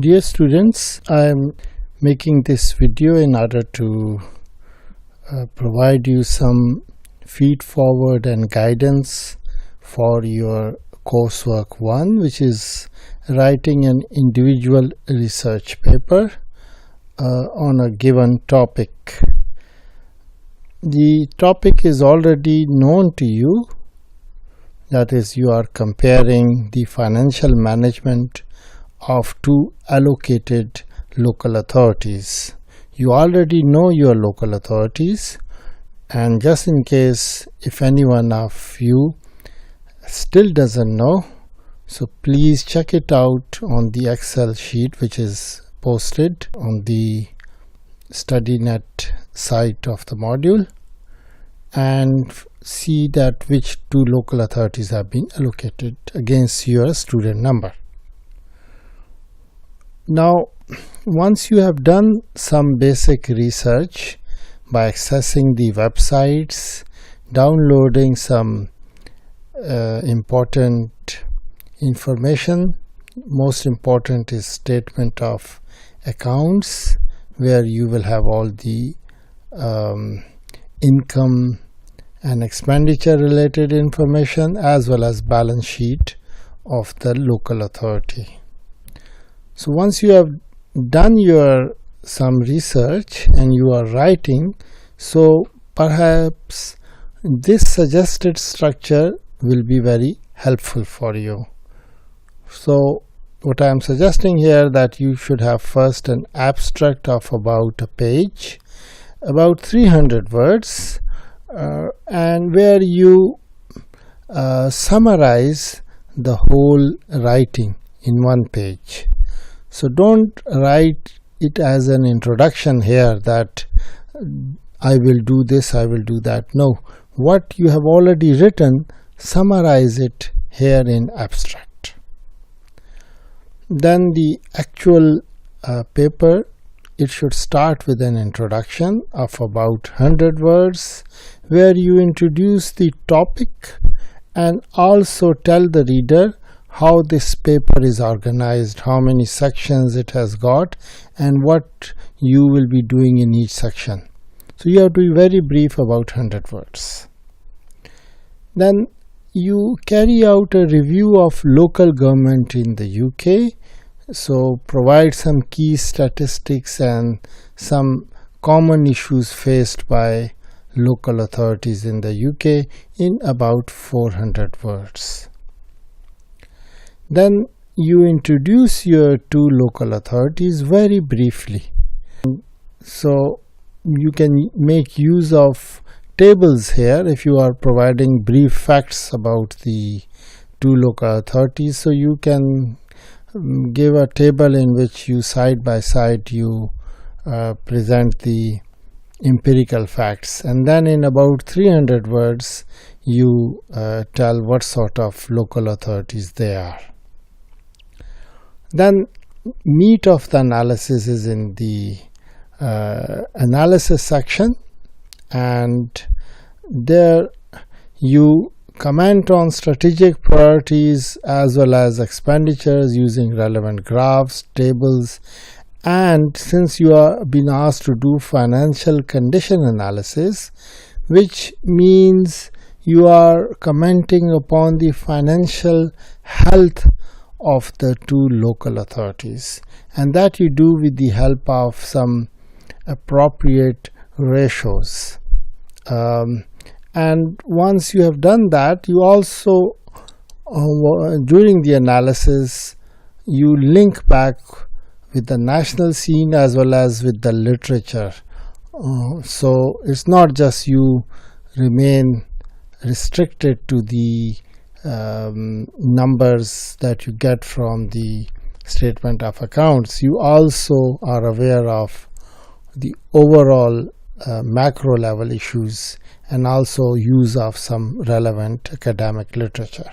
Dear students, I am making this video in order to provide you some feed forward and guidance for your coursework 1, which is writing an individual research paper on a given topic. The topic is already known to you, that is, you are comparing the financial management of two allocated local authorities. You already know your local authorities, and just in case if anyone of you still doesn't know, so please check it out on the Excel sheet which is posted on the StudyNet site of the module, and see that which two local authorities have been allocated against your student number. Now, once you have done some basic research by accessing the websites, downloading some important information, most important is statement of accounts, where you will have all the income and expenditure related information, as well as balance sheet of the local authority. So once you have done your some research and you are writing, so perhaps this suggested structure will be very helpful for you. So what I am suggesting here, that you should have first an abstract of about a page, about 300 words, and where you summarize the whole writing in one page. So don't write it as an introduction here that I will do this, I will do that. No, what you have already written, summarize it here in abstract. Then the actual paper, it should start with an introduction of about 100 words, where you introduce the topic and also tell the reader how this paper is organized, how many sections it has got, and what you will be doing in each section. So you have to be very brief, about 100 words. Then you carry out a review of local government in the UK. So provide some key statistics and some common issues faced by local authorities in the UK in about 400 words. Then you introduce your two local authorities very briefly. So you can make use of tables here if you are providing brief facts about the two local authorities. So you can give a table in which you side by side you present the empirical facts, and then in about 300 words you tell what sort of local authorities they are. Then meat of the analysis is in the analysis section, and there you comment on strategic priorities as well as expenditures using relevant graphs, tables, and since you are being asked to do financial condition analysis, which means you are commenting upon the financial health of the two local authorities, and that you do with the help of some appropriate ratios. And once you have done that, you also during the analysis you link back with the national scene as well as with the literature. So it's not just you remain restricted to the numbers that you get from the statement of accounts. You also are aware of the overall macro level issues and also use of some relevant academic literature.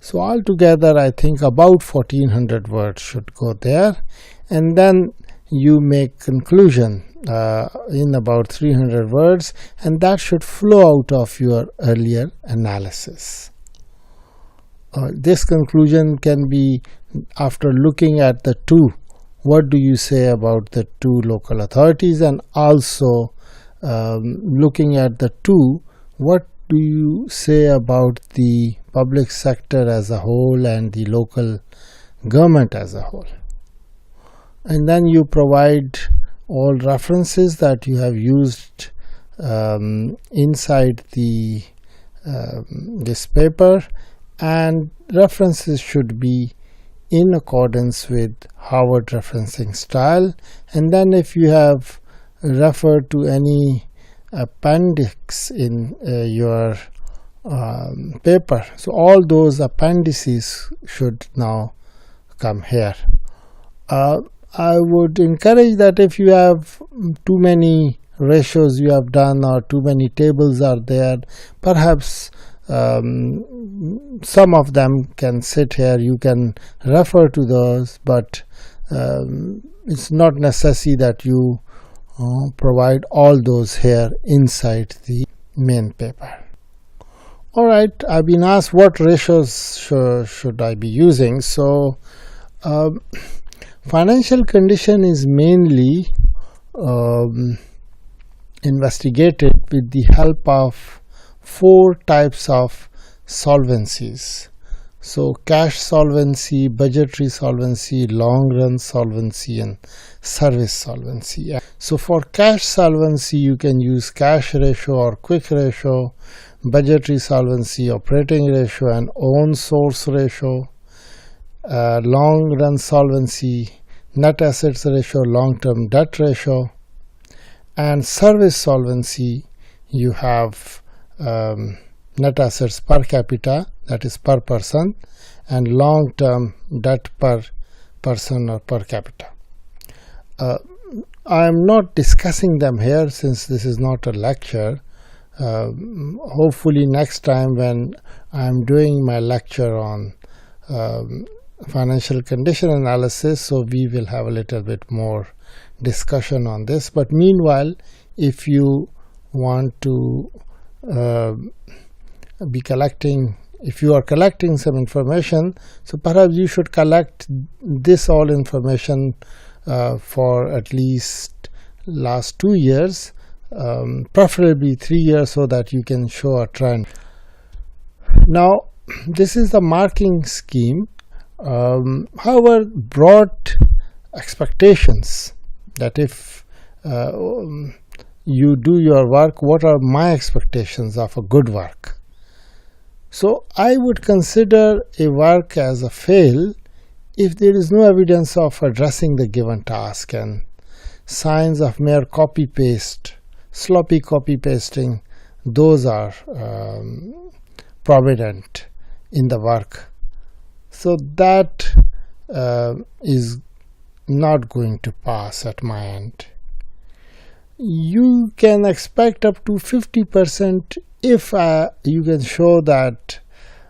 So altogether I think about 1400 words should go there, and then you make conclusion in about 300 words, and that should flow out of your earlier analysis. This conclusion can be after looking at the two what do you say about the two local authorities, and also looking at the two, what do you say about the public sector as a whole and the local government as a whole. And then you provide all references that you have used inside the this paper, and references should be in accordance with Harvard referencing style. And then if you have referred to any appendix in your paper, so all those appendices should now come here. I would encourage that if you have too many ratios you have done or too many tables are there, perhaps some of them can sit here. You can refer to those, but it's not necessary that you provide all those here inside the main paper. Alright, I've been asked what ratios should I be using. So financial condition is mainly investigated with the help of 4 types of solvencies. So cash solvency, budgetary solvency, long run solvency, and service solvency. So for cash solvency you can use cash ratio or quick ratio, budgetary solvency, operating ratio, and own source ratio. Long run solvency, net assets ratio, long term debt ratio. And service solvency, you have net assets per capita, that is per person, and long term debt per person or per capita. I am not discussing them here since this is not a lecture. Hopefully next time when I am doing my lecture on financial condition analysis, so we will have a little bit more discussion on this. But meanwhile, if you want to be collecting, if you are collecting some information, so perhaps you should collect this all information for at least last 2 years, preferably 3 years, so that you can show a trend. Now this is the marking scheme. However, broad expectations that if you do your work, what are my expectations of a good work? So I would consider a work as a fail if there is no evidence of addressing the given task, and signs of mere copy paste, sloppy copy pasting, those are prominent in the work. So that is not going to pass at my end. You can expect up to 50% if you can show that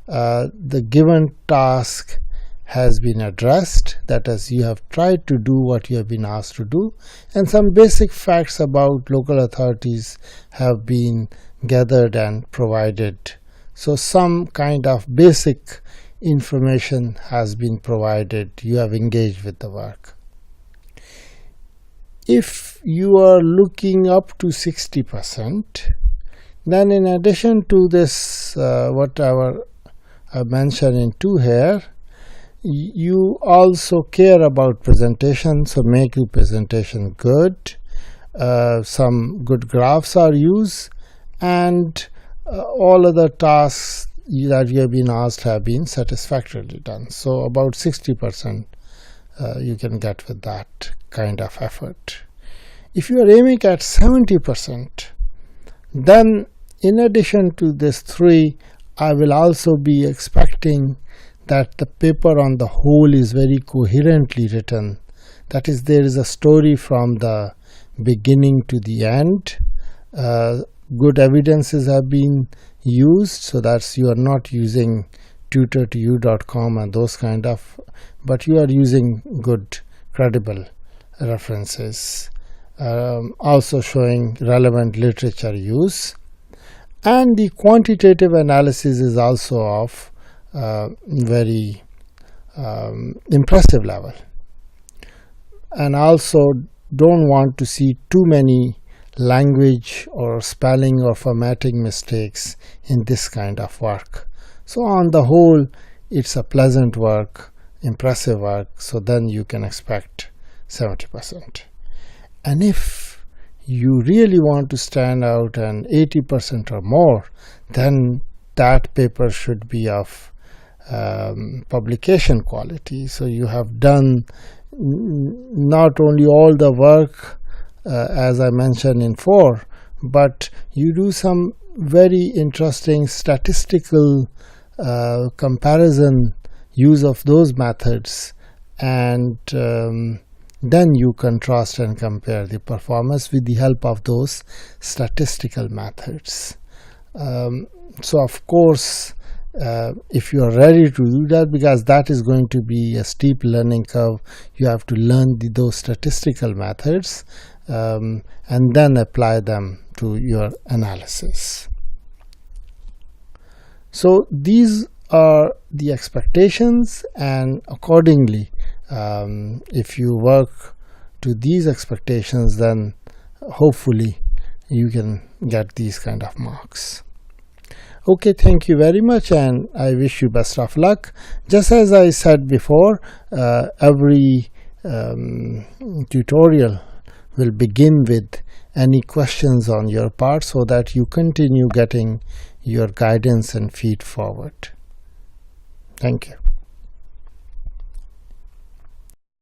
the given task has been addressed, that is, you have tried to do what you have been asked to do, and some basic facts about local authorities have been gathered and provided. So some kind of basic information has been provided, you have engaged with the work. If you are looking up to 60%, then in addition to this whatever I mentioned in 2 here, you also care about presentation, so make your presentation good. Some good graphs are used, and all other tasks that you have been asked have been satisfactorily done. So about 60% you can get with that kind of effort. If you are aiming at 70%, then in addition to this 3, I will also be expecting that the paper on the whole is very coherently written. That is, there is a story from the beginning to the end. Good evidences have been used, so that's you are not using tutor2u.com and those kind of, but you are using good credible references, also showing relevant literature use, and the quantitative analysis is also of very impressive level. and also don't want to see too many language or spelling or formatting mistakes in this kind of work. So on the whole, it's a pleasant work, impressive work, so then you can expect 70%. And if you really want to stand out and 80% or more, then that paper should be of publication quality. So you have done not only all the work as I mentioned in 4, but you do some very interesting statistical comparison use of those methods, and then you contrast and compare the performance with the help of those statistical methods. So of course, if you are ready to do that, because that is going to be a steep learning curve, you have to learn those statistical methods and then apply them to your analysis. So these are the expectations, and accordingly, if you work to these expectations, then hopefully you can get these kind of marks. Okay, thank you very much, and I wish you best of luck. Just as I said before, every tutorial will begin with any questions on your part so that you continue getting your guidance and feed forward. Thank you.